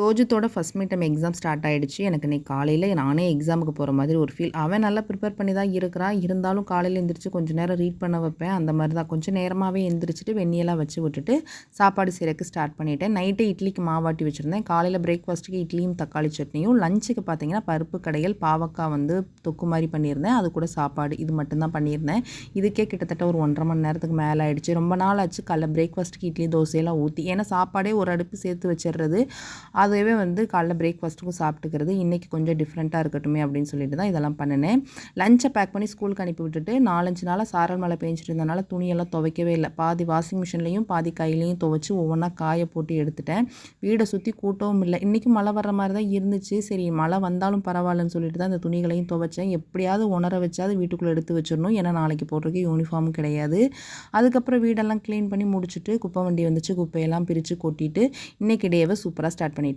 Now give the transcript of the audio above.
ரோஜித்தோட first midterm exam start ஆயிடுச்சு. எனக்கு இன்னைக்கு காலையில நானே எக்ஸாமுக்கு போற மாதிரி ஒரு ஃபீல். அவன் நல்லா ப்ரிப்பேர் பண்ணி தான் இருக்கிறான். இருந்தாலும் காலையில எந்திரிச்சு கொஞ்சம் நேரம் ரீட் பண்ண வைப்பேன். அந்த மாதிரி தான் கொஞ்சம் நேரமாவே எந்திரிச்சுட்டு வெந்நியெல்லாம் வச்சு விட்டுட்டு சாப்பாடு செய்றதுக்கு ஸ்டார்ட் பண்ணிட்டேன். நைட்டே இட்லிக்கு மாவாட்டி வச்சுருந்தேன். காலையில பிரேக்ஃபாஸ்ட்டுக்கு இட்லியும் தக்காளி சட்னியும், லஞ்சுக்கு பார்த்தீங்கன்னா பருப்பு கடையல், பாவக்காய் தொக்கு மாதிரி பண்ணியிருந்தேன். அது கூட சாப்பாடு இது மட்டும் தான் பண்ணியிருந்தேன். இதுக்கே கிட்டத்தட்ட ஒரு 1.5 மணி நேரத்துக்கு மேலே ஆயிடுச்சு. ரொம்ப நாள் ஆச்சு காலைல பிரேக்ஃபாஸ்ட்டுக்கு இட்லி தோசையெல்லாம் ஊற்றி. ஏன்னா சாப்பாடே ஒரு அடுப்பு சேர்த்து வச்சிடுறது. அதுவே காலைல பிரேக்ஃபாஸ்ட்டுக்கும் சாப்பிட்டுக்கிறது. இன்றைக்கி கொஞ்சம் டிஃப்ரெண்ட்டாக இருக்கட்டுமே அப்படின்னு சொல்லிட்டு தான் இதெல்லாம் பண்ணினேன். லஞ்சை பேக் பண்ணி ஸ்கூலுக்கு அனுப்பி விட்டுட்டு 4-5 நாளாக சாரல் மழை பெஞ்சிட்டு இருந்தனால துணியெல்லாம் துவைக்கவே இல்லை. பாதி வாஷிங் மிஷின்லேயும் பாதி கையிலையும் துவைச்சி ஒவ்வொன்றா காய போட்டு எடுத்துட்டேன். வீடை சுற்றி கூட்டவும் இல்லை. இன்றைக்கி மழை வர்ற மாதிரி தான் இருந்துச்சு. சரி மழை வந்தாலும் பரவாயில்லன்னு சொல்லிட்டு தான் இந்த துணிகளையும் துவைச்சேன். எப்படியாவது உணர வச்சாவது வீட்டுக்குள்ளே எடுத்து வச்சிடணும். ஏன்னா நாளைக்கு போடுறதுக்கு யூனிஃபார்மும் கிடையாது. அதுக்கப்புறம் வீடெல்லாம் க்ளீன் பண்ணி முடிச்சுட்டு குப்பை வண்டி வந்துச்சு. குப்பையெல்லாம் பிரித்து கொட்டிட்டு இன்றைக்கி டேவை சூப்பராக ஸ்டார்ட் பண்ணிட்டேன்.